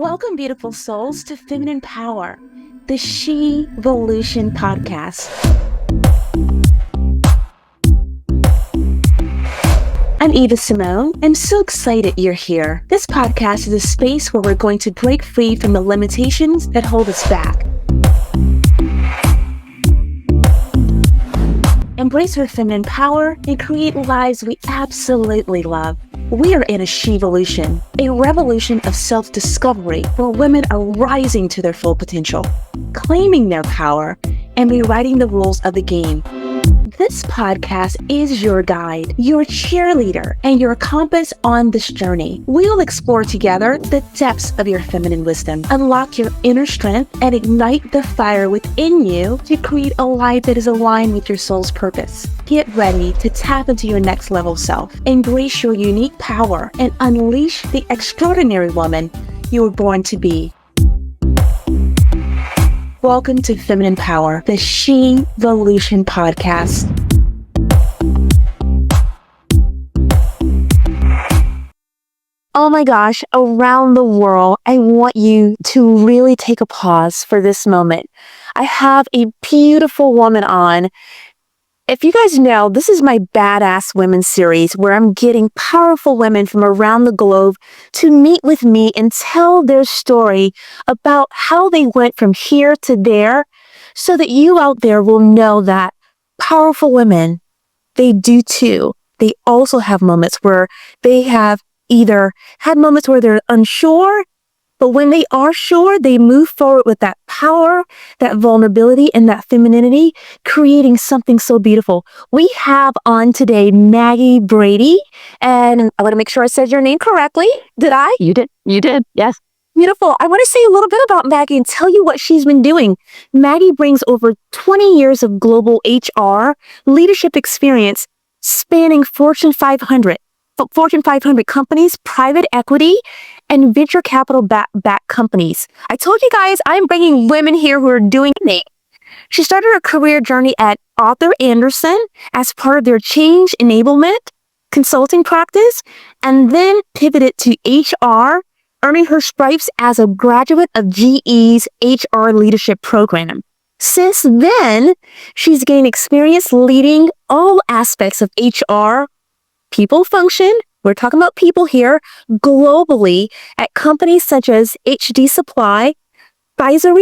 Welcome, beautiful souls, to Feminine Power, the She-volution podcast. I'm Eva Simone. I'm so excited you're here. This podcast is a space where we're going to break free from the limitations that hold us back. Embrace our feminine power and create lives we absolutely love. We are in a she-volution, a revolution of self-discovery where women are rising to their full potential, claiming their power, and rewriting the rules of the game. This podcast is your guide, your cheerleader, and your compass on this journey. We'll explore together the depths of your feminine wisdom, unlock your inner strength, and ignite the fire within you to create a life that is aligned with your soul's purpose. Get ready to tap into your next level self, embrace your unique power, and unleash the extraordinary woman you were born to be. Welcome to Feminine Power, the She-volution podcast. Oh my gosh, around the world, I want you to really take a pause for this moment. I have a beautiful woman on. If you guys know, this is my Badass Women series where I'm getting powerful women from around the globe to meet with me and tell their story about how they went from here to there so that you out there will know that powerful women, they do too. They also have moments where they have either had moments where they're unsure, but when they are sure, they move forward with that power, that vulnerability, and that femininity, creating something so beautiful. We have on today Maggie Brady, and I want to make sure I said your name correctly. Did I? You did. Yes. Beautiful. I want to say a little bit about Maggie and tell you what she's been doing. Maggie brings over 20 years of global HR leadership experience spanning Fortune 500 companies, private equity, and venture capital backed companies. I told you guys I'm bringing women here who are doing it. She started her career journey at Arthur Andersen as part of their change enablement consulting practice, and then pivoted to HR, earning her stripes as a graduate of GE's HR leadership program. Since then, she's gained experience leading all aspects of HR, people function, we're talking about people here, globally at companies such as HD Supply, Pfizer,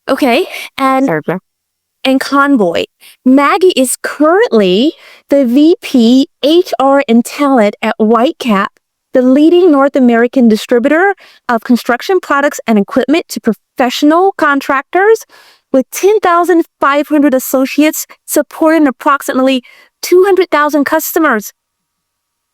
okay, and Convoy. Maggie is currently the VP HR and Talent at Whitecap, the leading North American distributor of construction products and equipment to professional contractors, with 10,500 associates supporting approximately 200,000 customers.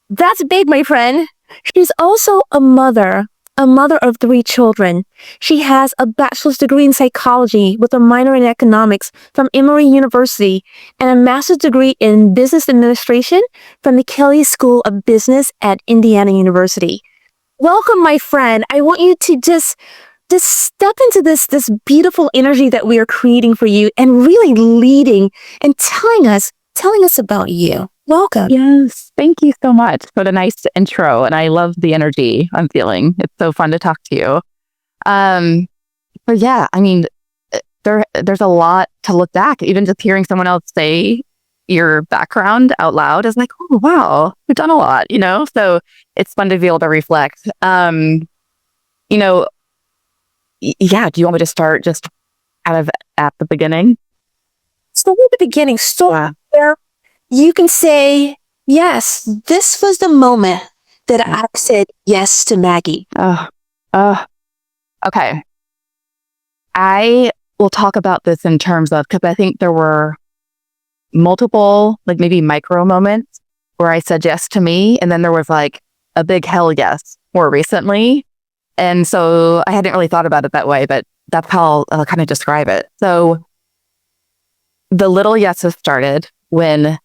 That's big, my friend. She's also a mother of 3 children. She has a bachelor's degree in psychology with a minor in economics from Emory University and a master's degree in business administration from the Kelley School of Business at Indiana University. Welcome, my friend. I want you to just step into this beautiful energy that we are creating for you and really leading and telling us about you. Welcome. Yes. Thank you so much for the nice intro. And I love the energy I'm feeling. It's so fun to talk to you. But yeah, I mean, there's a lot to look back. Even just hearing someone else say your background out loud is like, oh, wow, we've done a lot, So it's fun to be able to reflect. Yeah, do you want me to start just at the beginning? So at the beginning, where you can say, yes, this was the moment that I said yes to Maggie. Okay. I will talk about this in terms of, because I think there were multiple, like maybe micro moments where I said yes to me. And then there was like a big hell yes more recently. And so I hadn't really thought about it that way, but that's how I'll kind of describe it. So the little yeses started when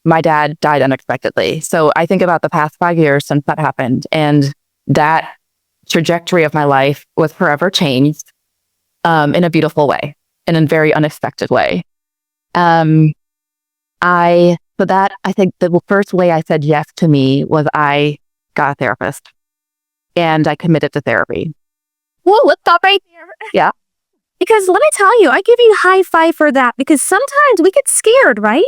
my dad died unexpectedly. So I think about the past 5 years since that happened, and that trajectory of my life was forever changed in a beautiful way, in a very unexpected way. I think the first way I said yes to me was I got a therapist. and I committed to therapy. Whoa, let's stop right there. Yeah. Because let me tell you, I give you a high five for that because sometimes we get scared, right?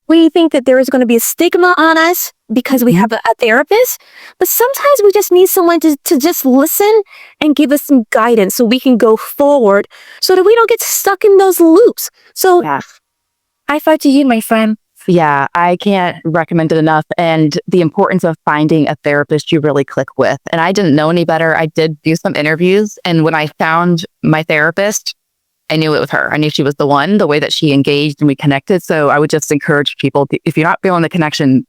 We think that there is going to be a stigma on us because we have a therapist, but sometimes we just need someone to just listen and give us some guidance so we can go forward so that we don't get stuck in those loops. So high five to you, my friend. Yeah, I can't recommend it enough. And the importance of finding a therapist you really click with. And I didn't know any better. I did do some interviews. And when I found my therapist, I knew it was her. I knew she was the one, the way that she engaged and we connected. So I would just encourage people, if you're not feeling the connection,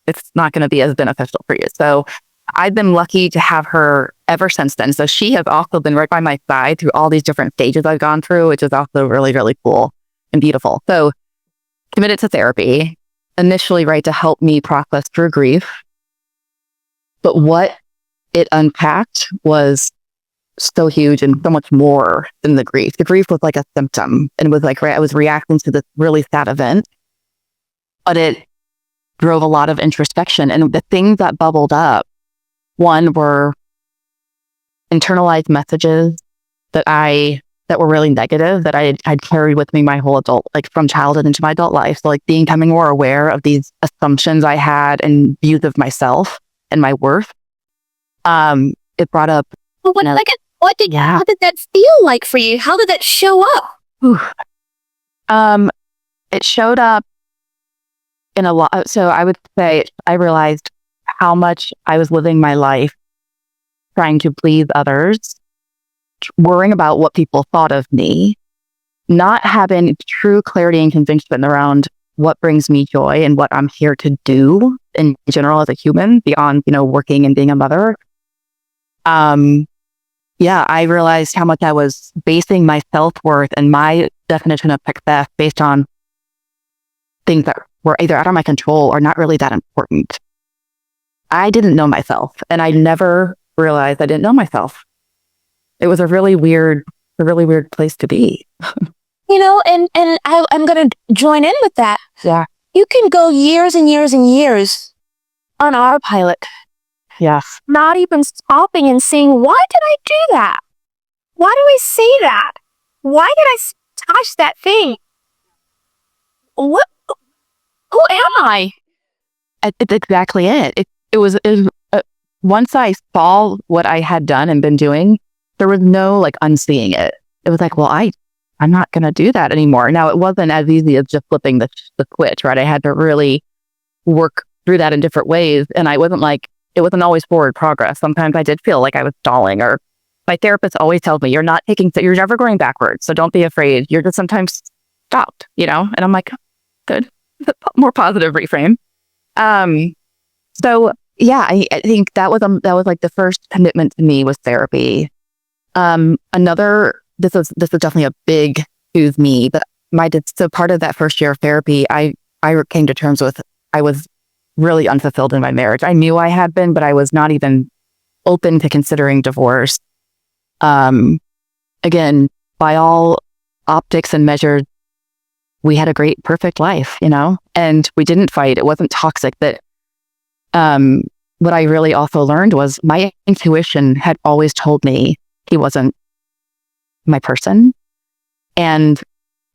it's not going to be as beneficial for you. So I've been lucky to have her ever since then. So she has also been right by my side through all these different stages I've gone through, which is also really, really cool and beautiful. So committed to therapy, initially, right, to help me process through grief. But what it unpacked was so huge and so much more than the grief. The grief was like a symptom and was like, right, I was reacting to this really sad event, but it drove a lot of introspection. And the things that bubbled up, one were internalized messages that were really negative that I'd carried with me my whole adult, like from childhood into my adult life. So like becoming more aware of these assumptions I had and views of myself and my worth. It brought up. Well, how did that feel like for you? How did that show up? It showed up in a lot. So I would say I realized how much I was living my life trying to please others, worrying about what people thought of me, not having true clarity and conviction around what brings me joy and what I'm here to do in general as a human beyond, working and being a mother. I realized how much I was basing my self-worth and my definition of success based on things that were either out of my control or not really that important. I didn't know myself, and I never realized I didn't know myself. It was a really weird place to be. And I'm going to join in with that. Yeah. You can go years and years and years on autopilot. Yes. Not even stopping and saying, why did I do that? Why do I say that? Why did I touch that thing? Who am I? It's exactly it. It was once I saw what I had done and been doing, there was no like unseeing it. It was like, well, I'm not going to do that anymore. Now, it wasn't as easy as just flipping the switch, right? I had to really work through that in different ways. And it wasn't always forward progress. Sometimes I did feel like I was stalling, or my therapist always tells me, you're never going backwards. So don't be afraid. You're just sometimes stopped, And I'm like, good, more positive reframe. So yeah, I think that was like the first commitment to me was therapy. This is definitely a big choose me, but so part of that first year of therapy, I came to terms with, I was really unfulfilled in my marriage. I knew I had been, but I was not even open to considering divorce. Again, by all optics and measures, we had a great, perfect life, and we didn't fight. It wasn't toxic. But what I really also learned was my intuition had always told me he wasn't my person. And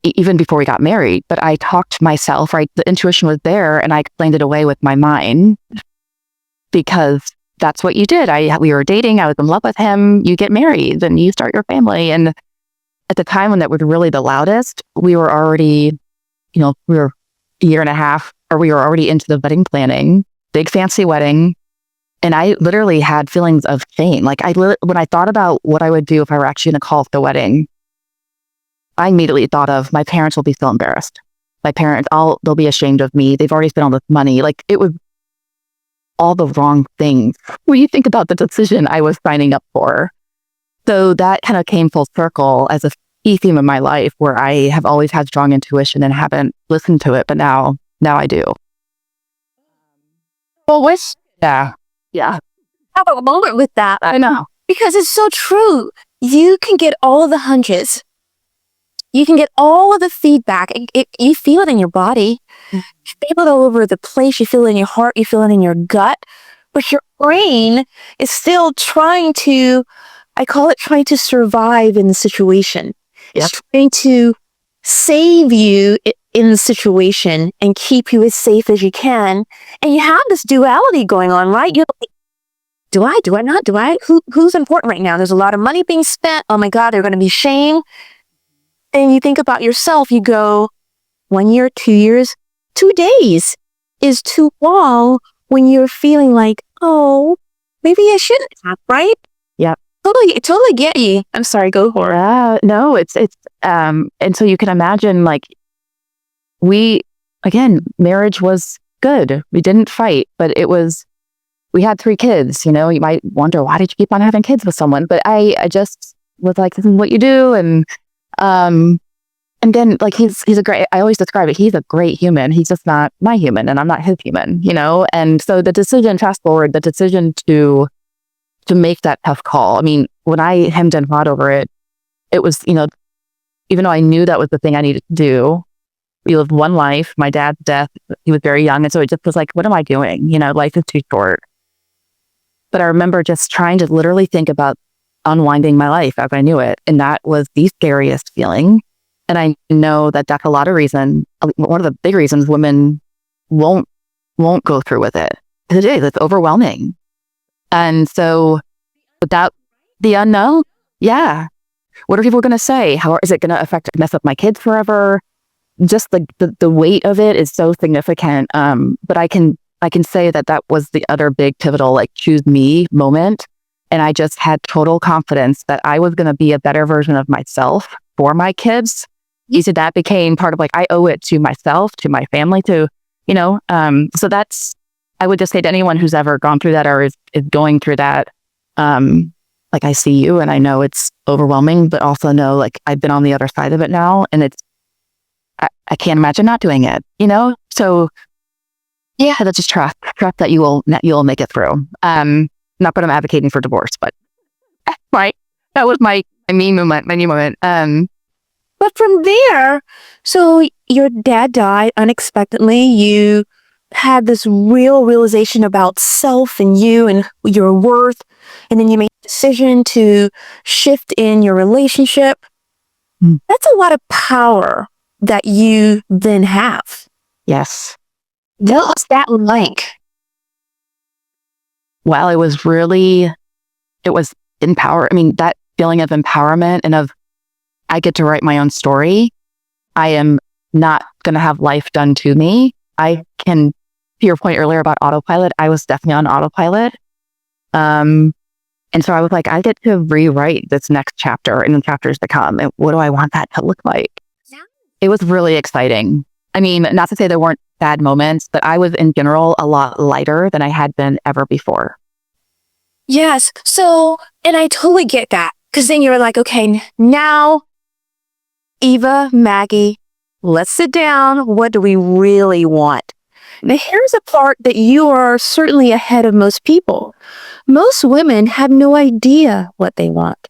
even before we got married, but I talked to myself, right? The intuition was there and I explained it away with my mind because that's what you did. We were dating. I was in love with him. You get married and you start your family. And at the time when that was really the loudest, we were already, we were a year and a half, or we were already into the wedding planning, big fancy wedding. And I literally had feelings of shame. Like when I thought about what I would do if I were actually going to call off the wedding, I immediately thought of my parents will be so embarrassed. My parents, they'll be ashamed of me. They've already spent all this money. Like it was all the wrong things when you think about the decision I was signing up for. So that kind of came full circle as a key theme of my life where I have always had strong intuition and haven't listened to it, but now I do. Well, yeah. Have a moment with that. I know. Because it's so true. You can get all of the hunches. You can get all of the feedback. You feel it in your body. You feel it all over the place. You feel it in your heart. You feel it in your gut. but your brain is still trying to, I call it trying to survive in the situation. It's trying to save you in the situation and keep you as safe as you can. And you have this duality going on, right? You're like, do I not? Who's important right now? There's a lot of money being spent. Oh my God, they're going to be shame. And you think about yourself, you go, 1 year, 2 years, 2 days is too long when you're feeling like, oh, maybe I shouldn't have, right? Yep. Totally get you. I'm sorry, go for it. No, and so you can imagine, like, marriage was good. We didn't fight, but we had 3 kids, you know. You might wonder, why did you keep on having kids with someone? But I just was like, this is what you do. And then, like, he's a great, I always describe it, he's a great human. He's just not my human, and I'm not his human, you know? And so the decision to make that tough call. I mean, when I hemmed and hawed over it, it was, you know, even though I knew that was the thing I needed to do, we lived one life. My dad's death, he was very young. And so it just was like, what am I doing? You know, life is too short. But I remember just trying to literally think about unwinding my life as I knew it. And that was the scariest feeling. And I know that that's one of the big reasons women won't go through with it. It's overwhelming. And so without the unknown, yeah. What are people going to say? How is it going to mess up my kids forever? Just the weight of it is so significant. But I can say that was the other big pivotal, like, choose me moment. And I just had total confidence that I was going to be a better version of myself for my kids. So that became part of, like, I owe it to myself, to my family, to, you know, so I would just say to anyone who's ever gone through that or is going through that, like, I see you and I know it's overwhelming, but also know, like, I've been on the other side of it now, and I can't imagine not doing it, you know? So yeah, let's just trust that you'll make it through. Not that I'm advocating for divorce, but that was my new moment. But from there, so your dad died unexpectedly. You had this real realization about self and you and your worth. And then you made a decision to shift in your relationship. That's a lot of power that you then have. Yes. What's that like? Well, it was empower. I mean, that feeling of empowerment and of, I get to write my own story. I am not going to have life done to me. I can, to your point earlier about autopilot, I was definitely on autopilot. And so I was like, I get to rewrite this next chapter and the chapters to come. And what do I want that to look like? Yeah. It was really exciting. I mean, not to say there weren't bad moments, but I was in general a lot lighter than I had been ever before. Yes. So, and I totally get that. Because then you're like, okay, now, Eva, Maggie, let's sit down. What do we really want? Now, here's a part that you are certainly ahead of most people. Most women have no idea what they want.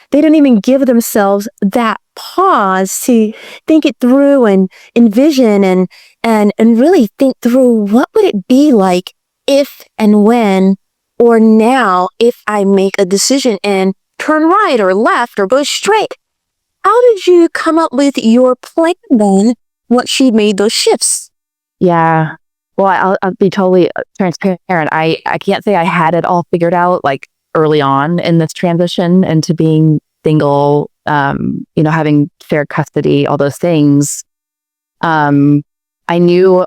They don't even give themselves that pause to think it through and envision and really think through, what would it be like if and when or now if I make a decision and turn right or left or go straight. How did you come up with your plan then once you made those shifts? Yeah. Well, I'll be totally transparent. I can't say I had it all figured out, like, early on in this transition into being single, you know, having shared custody, all those things. I knew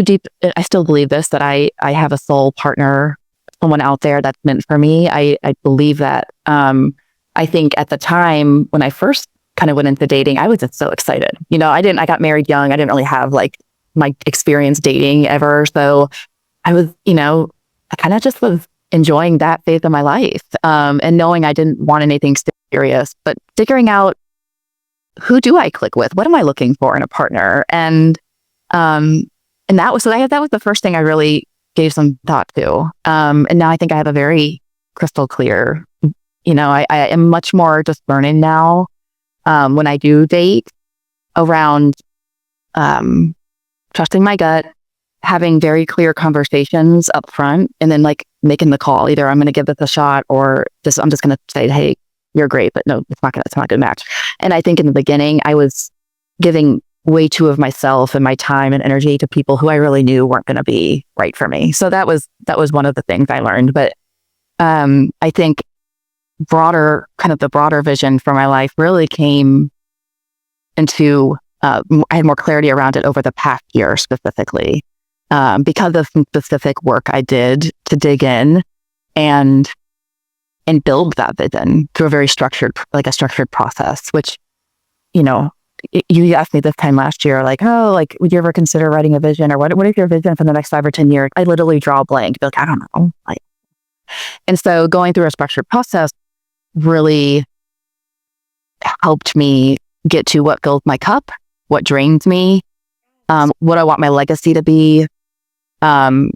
deep, I still believe this, that I have a soul partner, someone out there that's meant for me. I believe that. I think at the time when I first kind of went into dating, I was just so excited. You know, I got married young. I didn't really have, like, my experience dating ever. So I was, you know, I kind of just was enjoying that phase of my life, and knowing I didn't want anything serious, but figuring out, who do I click with? What am I looking for in a partner? And that was the first thing I really gave some thought to. And now I think I have a very crystal clear, you know, I am much more just learning now, when I do date, around trusting my gut, having very clear conversations up front and then like making the call. Either I'm going to give this a shot or I'm just going to say, hey, you're great, but no, it's not a good match. And I think in the beginning, I was giving way too of myself and my time and energy to people who I really knew weren't going to be right for me. So that was one of the things I learned. But I think the broader vision for my life really came into, I had more clarity around it over the past year specifically, because of some specific work I did to dig in and build that vision through a very structured process, which, you asked me this time last year, like, oh, like, would you ever consider writing a vision, or what is your vision for the next 5 or 10 years? I literally draw a blank, be like, I don't know. And so going through a structured process really helped me get to what fills my cup, what drains me, what I want my legacy to be. And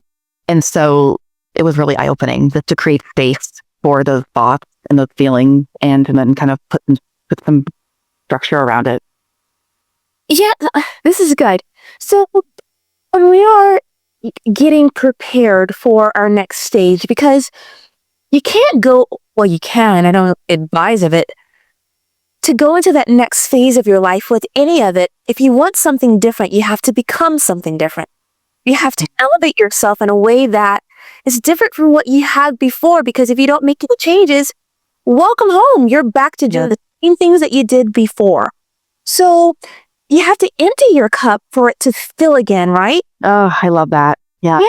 so it was really eye-opening just to create space for those thoughts and those feelings and then kind of put some structure around it. Yeah, this is good. So when we are getting prepared for our next stage, because you can't go, well, you can, I don't advise of it, to go into that next phase of your life with any of it. If you want something different, you have to become something different. You have to elevate yourself in a way that is different from what you had before, because if you don't make the changes, welcome home. You're back to doing the same things that you did before. So you have to empty your cup for it to fill again, right? Oh, I love that. Yeah.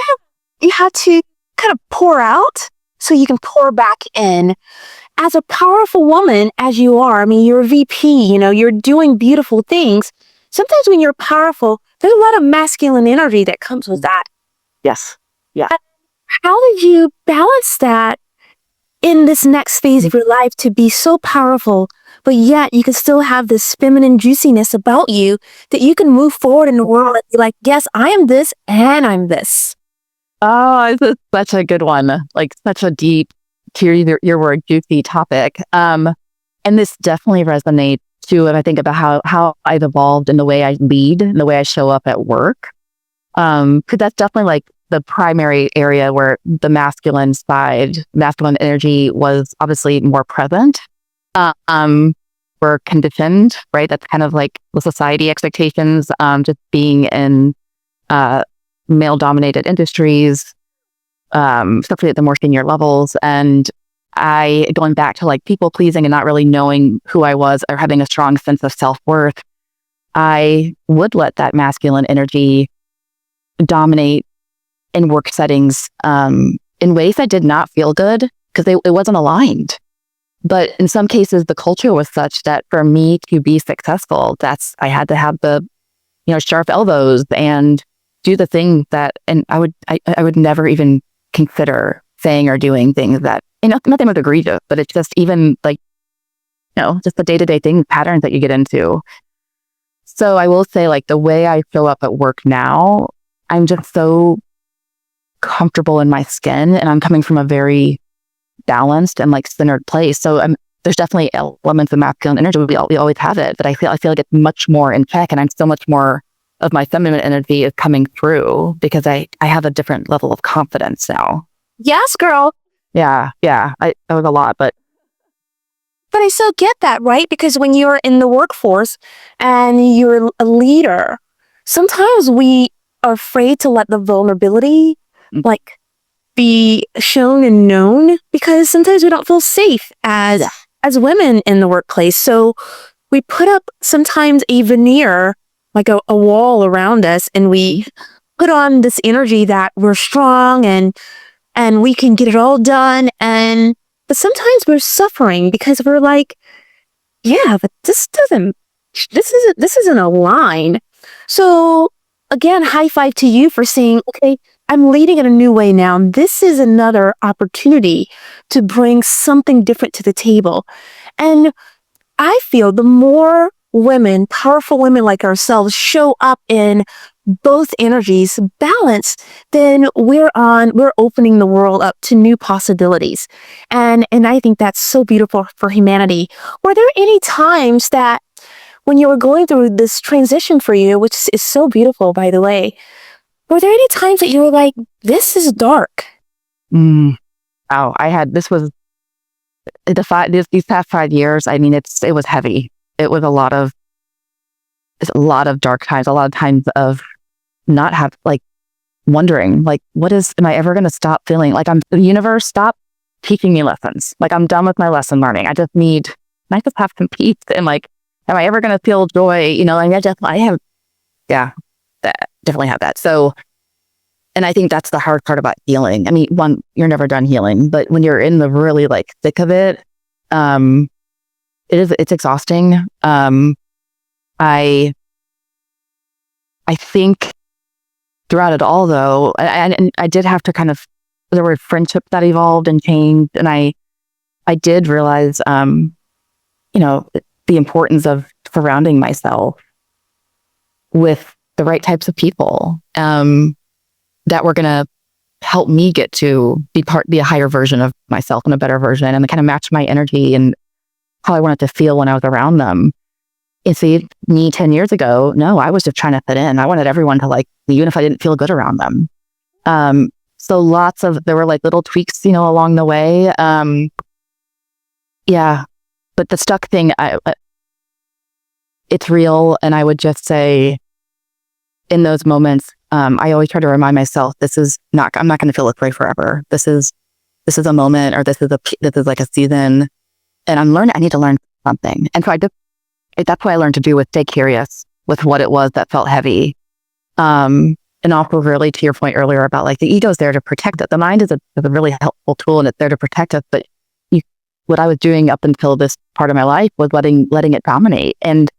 You have to kind of pour out so you can pour back in. As a powerful woman, as you are, I mean, you're a VP, you're doing beautiful things. Sometimes when you're powerful, there's a lot of masculine energy that comes with that. Yes. Yeah. How did you balance that in this next phase of your life to be so powerful, but yet you can still have this feminine juiciness about you that you can move forward in the world and be like, yes, I am this and I'm this? Oh, it's such a good one. Like such a deep, to your word, juicy topic. And this definitely resonates too. And I think about how I've evolved in the way I lead and the way I show up at work. Because that's definitely like the primary area where the masculine energy was obviously more present. We're conditioned, right? That's kind of like the society expectations, just being in male-dominated industries, especially at the more senior levels. And going back to like people pleasing and not really knowing who I was or having a strong sense of self-worth, I would let that masculine energy dominate in work settings in ways that did not feel good because it wasn't aligned. But in some cases, the culture was such that for me to be successful, I had to have the, sharp elbows and do the thing that, and I would never even consider saying or doing things that, nothing was egregious, but it's just even like, just the day-to-day things, patterns that you get into. So I will say, like, the way I show up at work now, I'm just so comfortable in my skin, and I'm coming from a very balanced and like centered place. So there's definitely elements of masculine energy. We always have it, but I feel like it's much more in check, and I'm so much more of my feminine energy is coming through because I have a different level of confidence now. Yes, girl. Yeah. That was a lot, but I still get that, right? Because when you're in the workforce and you're a leader, sometimes we are afraid to let the vulnerability like be shown and known, because sometimes we don't feel safe as women in the workplace. So we put up sometimes a veneer, like a wall around us, and we put on this energy that we're strong and we can get it all done. But sometimes we're suffering because we're like, yeah, but this isn't aligned. So again, high five to you for saying, okay, I'm leading in a new way now. This is another opportunity to bring something different to the table. And I feel the more women, powerful women like ourselves, show up in both energies balance, then we're opening the world up to new possibilities. And I think that's so beautiful for humanity. Were there any times that when you were going through this transition for you, which is so beautiful, by the way, Were there any times that you were like, this is dark? Oh, this was these past 5 years. I mean, it was heavy. It was it's a lot of dark times, a lot of times of not have like wondering, like, am I ever going to stop feeling like the universe, stop teaching me lessons. Like, I'm done with my lesson learning. I just have some peace. And like, am I ever going to feel joy? You know, and definitely have that. So, and I think that's the hard part about healing. I mean, one, you're never done healing, but when you're in the really like thick of it, it's exhausting. I think throughout it all though, and I did have to there were friendships that evolved and changed. And I did realize, the importance of surrounding myself with the right types of people, that were going to help me get to be a higher version of myself and a better version, and kind of match my energy and how I wanted to feel when I was around them. And see, me 10 years ago, no, I was just trying to fit in. I wanted everyone to like me, even if I didn't feel good around them. So there were like little tweaks, along the way. But the stuck thing, it's real. And I would just say in those moments, I always try to remind myself, I'm not going to feel this way forever. This is a moment, or this is like a season, and I need to learn something. And so that's what I learned to do, with stay curious with what it was that felt heavy. And also really to your point earlier about like the ego's there to protect it. The mind is a really helpful tool, and it's there to protect us. But what I was doing up until this part of my life was letting it dominate. And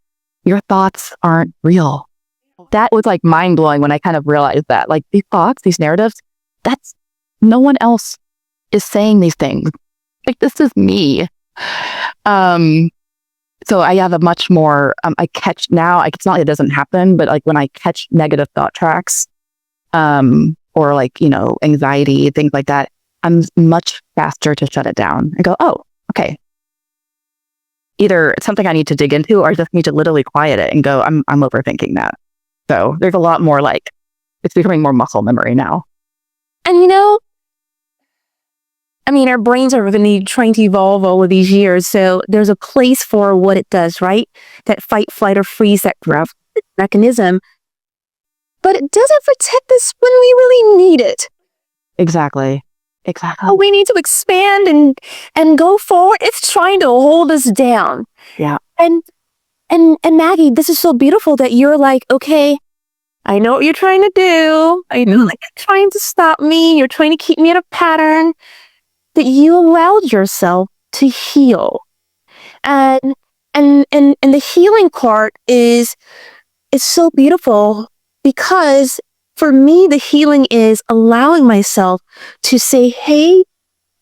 your thoughts aren't real. That was like mind blowing when I kind of realized that like these thoughts, these narratives, no one else is saying these things. Like, this is me. So I have a much more, I catch now, it's not like it doesn't happen, but like when I catch negative thought tracks, or like, anxiety, things like that, I'm much faster to shut it down and go, oh, okay. Either it's something I need to dig into, or I just need to literally quiet it and go, I'm overthinking that. So there's a lot more like, it's becoming more muscle memory now. And our brains are trying to evolve all of these years. So there's a place for what it does, right? That fight, flight, or freeze, that growth mechanism. But it doesn't protect us when we really need it. Exactly. Oh, we need to expand and go forward. It's trying to hold us down. Yeah. And Maggie, this is so beautiful that you're like, okay, I know what you're trying to do. I know like you're trying to stop me. You're trying to keep me in a pattern. That you allowed yourself to heal. And the healing part is so beautiful, because for me, the healing is allowing myself to say, hey,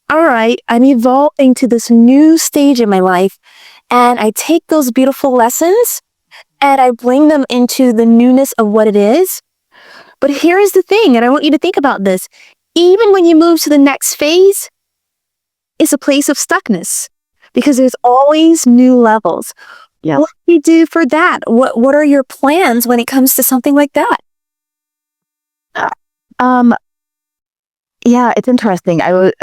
all right, I'm evolving to this new stage in my life, and I take those beautiful lessons and I bring them into the newness of what it is. But here's the thing, and I want you to think about this. Even when you move to the next phase, it's a place of stuckness, because there's always new levels. Yeah. What do you do for that? What are your plans when it comes to something like that? Yeah, it's interesting. I've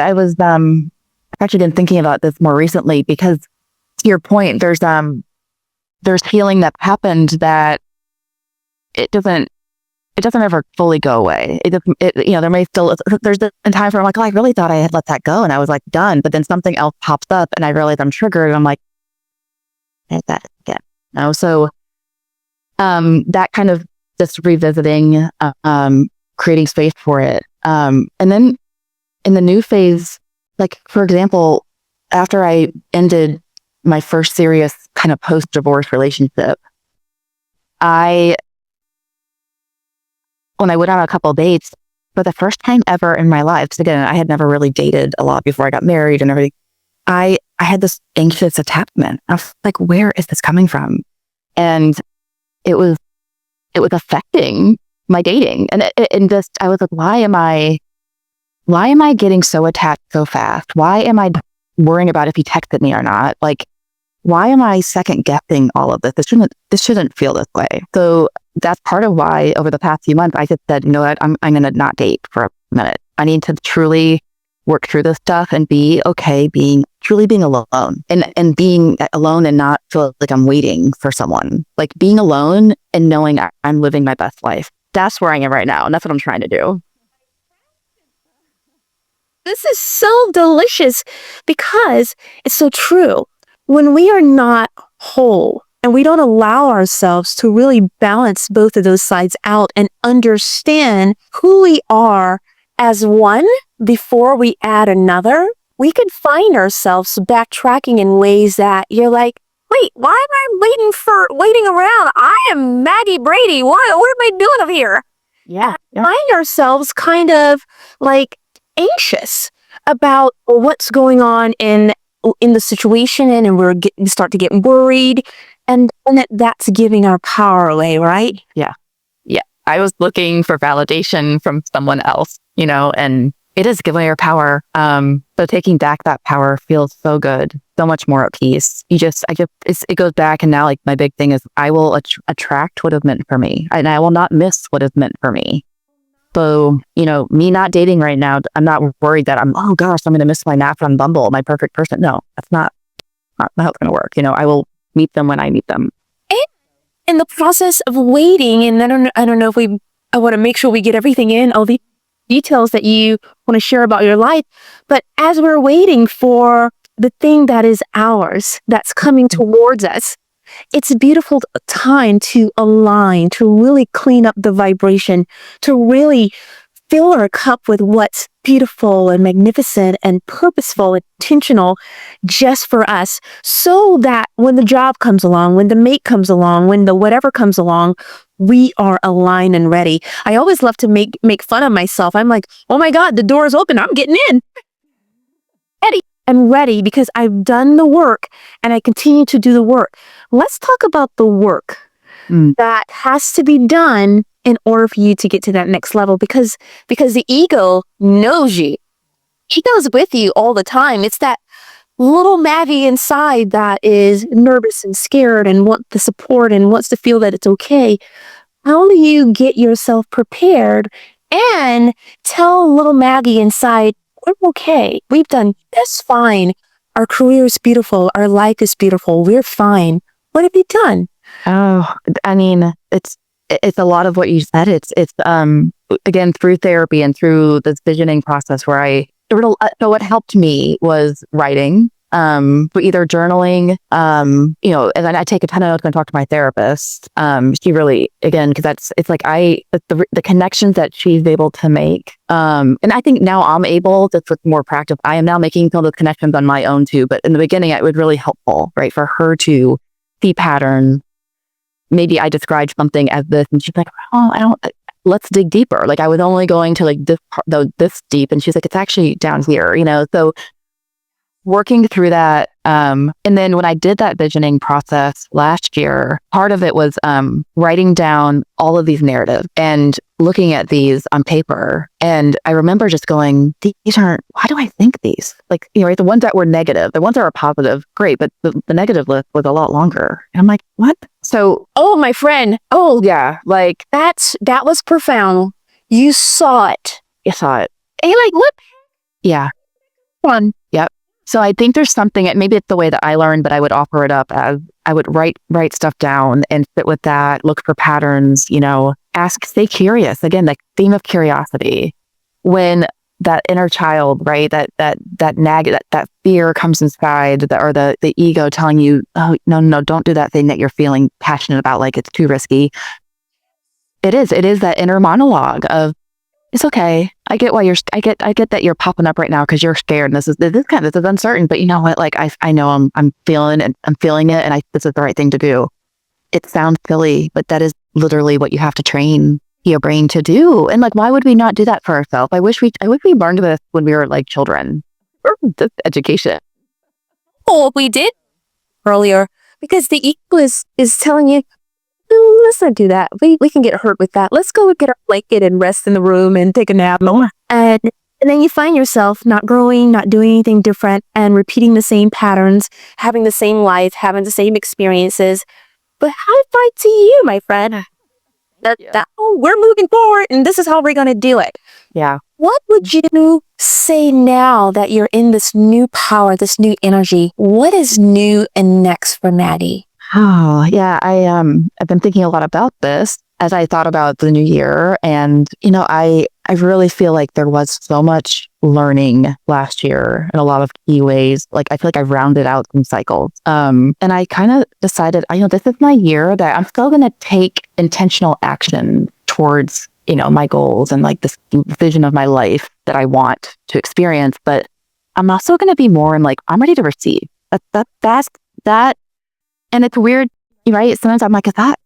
actually been thinking about this more recently, because to your point, there's healing that happened that it doesn't ever fully go away. There may still, there's been times where I'm like, oh, I really thought I had let that go and I was like done, but then something else pops up and I realize I'm triggered and I'm like, hit that again. So that kind of just revisiting, creating space for it. And then in the new phase, like, for example, after I ended my first serious kind of post-divorce relationship, when I went on a couple of dates, for the first time ever in my life, because again, I had never really dated a lot before I got married and everything, I had this anxious attachment. I was like, where is this coming from? And it was affecting my dating. And just, I was like, why am I getting so attached so fast? Why am I worrying about if he texted me or not? Like, why am I second guessing all of this? This shouldn't feel this way. So that's part of why over the past few months, I just said, you know what, I'm going to not date for a minute. I need to truly work through this stuff and be okay truly being alone and being alone and not feel like I'm waiting for someone. Like being alone and knowing I'm living my best life. That's where I am right now. And that's what I'm trying to do. This is so delicious because it's so true. When we are not whole and we don't allow ourselves to really balance both of those sides out and understand who we are as one before we add another, we could find ourselves backtracking in ways that you're like, wait, why am I waiting around? I am Maggie Brady. What am I doing up here? Yeah. Find ourselves kind of like anxious about what's going on in the situation, and we start to get worried, and that's giving our power away, right? Yeah. I was looking for validation from someone else, and it is giving her power. So taking back that power feels so good, so much more at peace. It goes back, and now like my big thing is I will attract what is meant for me, and I will not miss what is meant for me. So, me not dating right now, I'm not worried that I'm going to miss my match on Bumble, my perfect person. No, that's not how it's going to work. I will meet them when I meet them. In the process of waiting, and I don't know if I want to make sure we get everything in, all the details that you want to share about your life. But as we're waiting for the thing that is ours, that's coming towards us, it's a beautiful time to align, to really clean up the vibration, to really fill our cup with what's beautiful and magnificent and purposeful and intentional just for us, so that when the job comes along, when the mate comes along, when the whatever comes along, we are aligned and ready. I always love to make fun of myself. I'm like, oh my God, the door is open. I'm getting in. I'm ready because I've done the work and I continue to do the work. Let's talk about the work that has to be done in order for you to get to that next level, because the ego knows you. He goes with you all the time. It's that little Maggie inside that is nervous and scared and wants the support and wants to feel that it's okay. How do you get yourself prepared and tell little Maggie inside, we're okay. We've done this fine. Our career is beautiful. Our life is beautiful. We're fine. What have you done? Oh, I mean, it's a lot of what you said. It's again, through therapy and through this visioning process where so what helped me was writing, but either journaling, and then I take a ton of notes when I talk to my therapist. She really, again, because it's like the connections that she's able to make. And I think now I'm able, just with more practice, I am now making some of those connections on my own too. But in the beginning, it was really helpful, right, for her to see patterns. Maybe I described something as this, and she's like, let's dig deeper. Like I was only going to like this deep, and she's like, it's actually down here, So working through that, and then when I did that visioning process last year, part of it was writing down all of these narratives and looking at these on paper. And I remember just going, these aren't, why do I think these? Like, right, the ones that were negative, the ones that were positive, great, but the negative list was a lot longer. And I'm like, what? So, oh, my friend. Oh, yeah. Like that was profound. You saw it. You saw it. And you're like, what? Yeah. Fun. Yep. So I think there's something, maybe it's the way that I learned, but I would offer it up as I would write stuff down and sit with that, look for patterns, stay curious. Again, like theme of curiosity. When that inner child, right, that fear comes inside, or the ego telling you, oh, no, don't do that thing that you're feeling passionate about, like it's too risky. It is that inner monologue of, it's okay. I get why I get that you're popping up right now because you're scared. And this is uncertain, but you know what? Like I know I'm feeling it, and this is the right thing to do. It sounds silly, but that is literally what you have to train your brain to do. And like, why would we not do that for ourselves? I wish we learned this when we were like children. Or this education. Oh, we did earlier, because the ego is telling you, let's not do that. We can get hurt with that. Let's go get our blanket and rest in the room and take a nap. And And then you find yourself not growing, not doing anything different, and repeating the same patterns, having the same life, having the same experiences. But high five to you, my friend. We're moving forward, and this is how we're going to do it. Yeah. What would you say now that you're in this new power, this new energy? What is new and next for Maddie? Oh, yeah. I've been thinking a lot about this as I thought about the new year. And, I really feel like there was so much learning last year in a lot of key ways. Like, I feel like I've rounded out some cycles. And I kind of decided, this is my year that I'm still going to take intentional action towards, my goals and like this vision of my life that I want to experience. But I'm also going to be more in like, I'm ready to receive. That's that. And it's weird, right? Sometimes I'm like, is that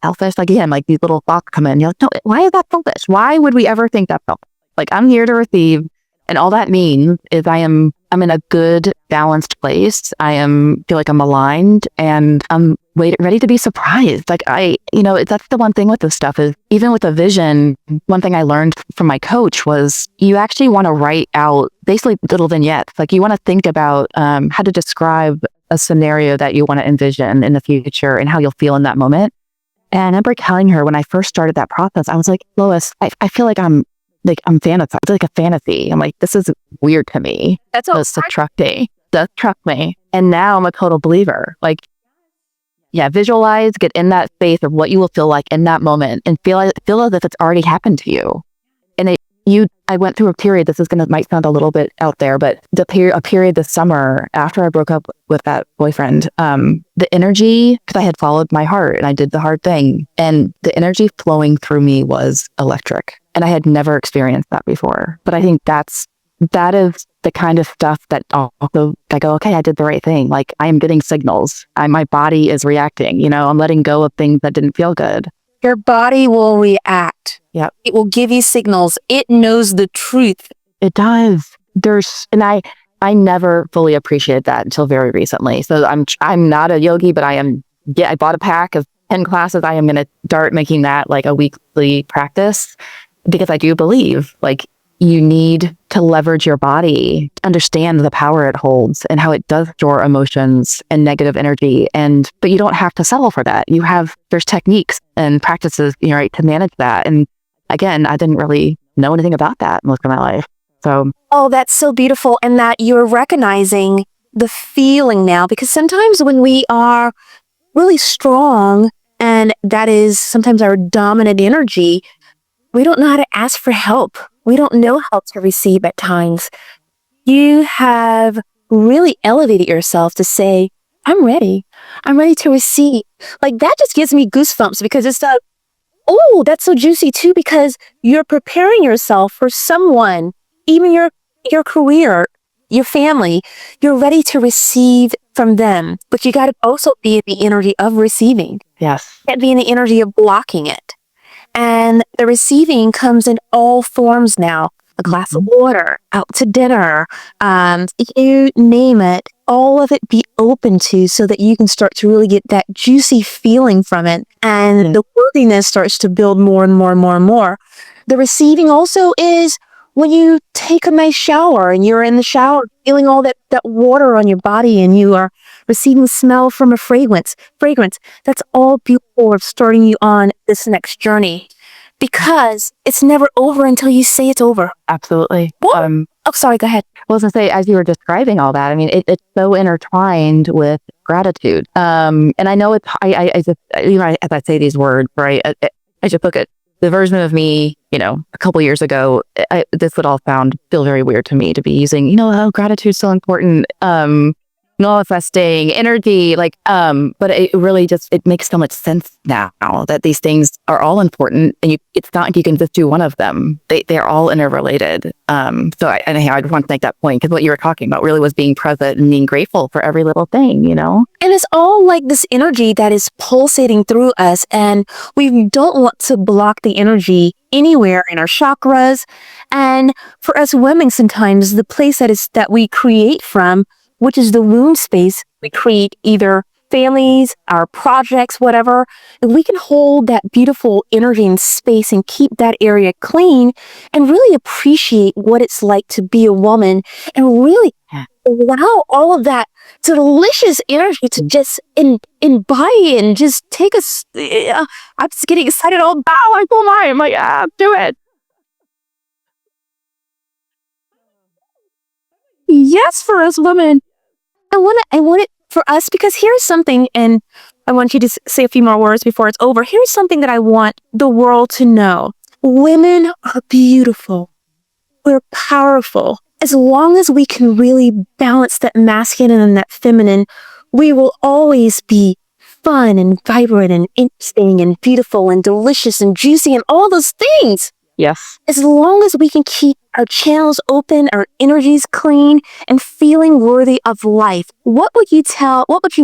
selfish? Like, again, like these little thoughts come in. You're like, no, why is that selfish? Why would we ever think that's selfish? Like, I'm here to receive. And all that means is I'm in a good, balanced place. Feel like I'm aligned and I'm ready to be surprised. Like that's the one thing with this stuff is even with a vision, one thing I learned from my coach was you actually want to write out basically little vignettes. Like you want to think about how to describe a scenario that you want to envision in the future and how you'll feel in that moment. And I remember telling her when I first started that process, I was like, Lois, I feel like I'm fantasy. It's like a fantasy. I'm like, this is weird to me. That's all. That struck me. And now I'm a total believer. Like, yeah, visualize, get in that space of what you will feel like in that moment and feel as if it's already happened to you. And I went through a period, might sound a little bit out there, but a period this summer after I broke up with that boyfriend, the energy, because I had followed my heart and I did the hard thing, and the energy flowing through me was electric. And I had never experienced that before. But I think that is the kind of stuff that also I go, okay, I did the right thing. Like I am getting signals. My body is reacting, I'm letting go of things that didn't feel good. Your body will react. Yeah. It will give you signals. It knows the truth. It does. I never fully appreciated that until very recently. So I'm not a yogi, but I bought a pack of 10 classes. I am going to start making that like a weekly practice because I do believe like you need to leverage your body, understand the power it holds and how it does store emotions and negative energy. But you don't have to settle for that. There's techniques and practices, right, to manage that. And again, I didn't really know anything about that most of my life. So, that's so beautiful. And that you're recognizing the feeling now, because sometimes when we are really strong and that is sometimes our dominant energy, we don't know how to ask for help. We don't know how to receive at times. You have really elevated yourself to say, I'm ready. I'm ready to receive. Like that just gives me goosebumps because it's like, oh, that's so juicy too, because you're preparing yourself for someone, even your career, your family. You're ready to receive from them, but you got to also be in the energy of receiving. Yes. You can't be in the energy of blocking it. And the receiving comes in all forms now. A glass of water, out to dinner, you name it, all of it be open to so that you can start to really get that juicy feeling from it. And the worthiness starts to build more and more and more and more. The receiving also is when you take a nice shower and you're in the shower feeling all that water on your body and you are receiving smell from a fragrance. That's all beautiful of starting you on this next journey. Because it's never over until you say it's over. Absolutely. Sorry, go ahead. I was going to say, as you were describing all that, I mean, it's so intertwined with gratitude. And I know it's, I just, as I say these words, right, I just look at the version of me, a couple years ago, this would all feel very weird to me to be using, gratitude's so important. Manifesting energy, but it really it makes so much sense now that these things are all important, and it's not like you can just do one of them. They're all interrelated. So I just want to make that point because what you were talking about really was being present and being grateful for every little thing, And it's all like this energy that is pulsating through us, and we don't want to block the energy anywhere in our chakras. And for us women, sometimes the place that we create from, which is the womb space, we create either families, our projects, whatever, if we can hold that beautiful energy and space and keep that area clean and really appreciate what it's like to be a woman and really allow all of that delicious energy to just embody and just take us. I'm just getting excited all about. Like, oh my, I'm like, yeah, do it. Yes, for us women. I want it for us because here's something, and I want you to say a few more words before it's over. Here's something that I want the world to know. Women are beautiful. We're powerful. As long as we can really balance that masculine and that feminine, we will always be fun and vibrant and interesting and beautiful and delicious and juicy and all those things. Yes. As long as we can keep our channels open, our energies clean, and feeling worthy of life, what would you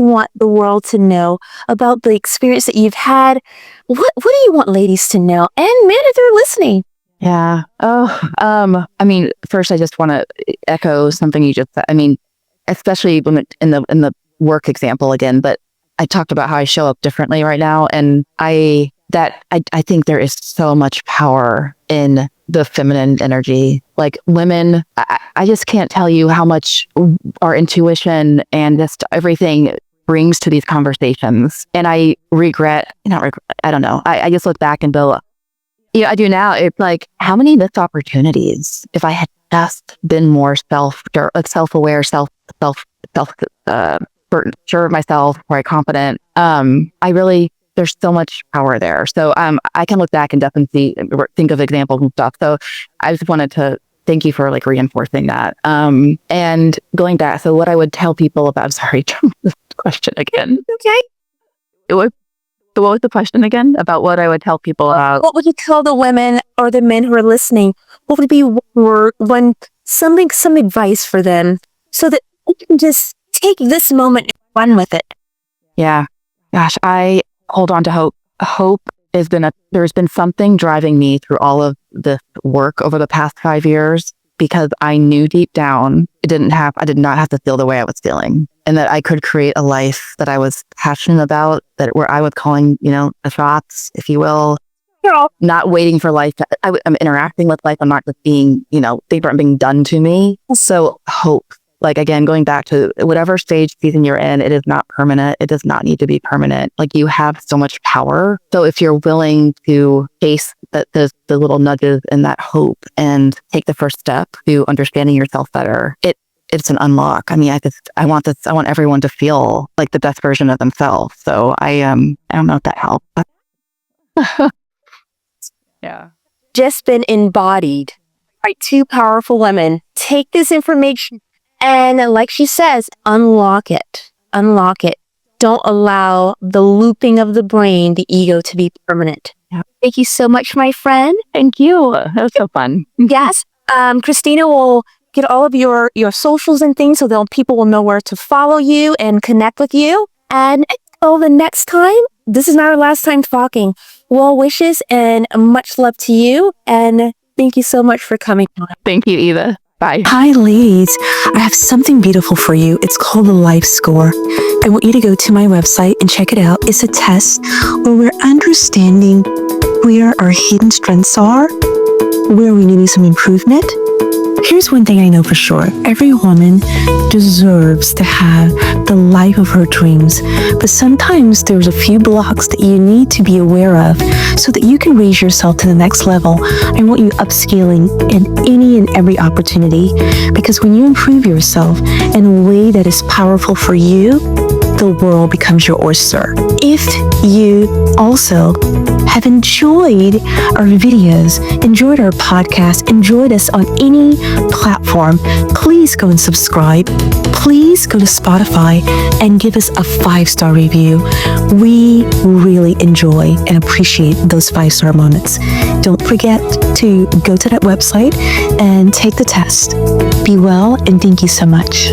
want the world to know about the experience that you've had? What do you want ladies to know? And men, if they're listening. Yeah. Oh, I mean, first I just want to echo something you just said. I mean, especially when in the work example again, but I talked about how I show up differently right now. And I think there is so much power in the feminine energy. Like women, I just can't tell you how much our intuition and just everything brings to these conversations. And I I don't know. I just look back and go, I do now. It's like, how many missed opportunities if I had just been more self-aware, sure of myself, more confident. There's so much power there. So I can look back and definitely think of examples and stuff. So I just wanted to thank you for like reinforcing that. And going back, so what I would tell people about, sorry, the question again. Okay. What was the question again about what I would tell people about? What would you tell the women or the men who are listening? What would be some advice for them so that they can just take this moment and run with it? Yeah. Gosh, I hold on to hope. Hope there's been something driving me through all of this work over the past 5 years, because I knew deep down I did not have to feel the way I was feeling, and that I could create a life that I was passionate about, where I was calling, the shots, if you will. Not waiting for life. I'm interacting with life. I'm not just being, things aren't being done to me. So hope. Like, again, going back to whatever stage season you're in, it is not permanent. It does not need to be permanent. Like, you have so much power. So if you're willing to chase the little nudges and that hope and take the first step to understanding yourself better, it's an unlock. I mean, I want everyone to feel like the best version of themselves. So I don't know if that helps. Yeah. Just been embodied by two powerful women. Take this information and, like she says, unlock it. Unlock it. Don't allow the looping of the brain, the ego, to be permanent. Yeah. Thank you so much, my friend. Thank you. That was so fun. Yes. Christina will get all of your socials and things so that people will know where to follow you and connect with you. And until the next time, this is not our last time talking. Well wishes and much love to you. And thank you so much for coming on. Thank you, Eva. Bye. Hi, ladies. I have something beautiful for you. It's called the Life Score. I want you to go to my website and check it out. It's a test where we're understanding where our hidden strengths are, where we need some improvement. Here's one thing I know for sure. Every woman deserves to have the life of her dreams, but sometimes there's a few blocks that you need to be aware of so that you can raise yourself to the next level. I want you upscaling in any and every opportunity, because when you improve yourself in a way that is powerful for you, the world becomes your oyster. If you also have enjoyed our videos, enjoyed our podcast, enjoyed us on any platform, please go and subscribe. Please go to Spotify and give us a 5-star review. We really enjoy and appreciate those 5-star moments. Don't forget to go to that website and take the test. Be well, and thank you so much.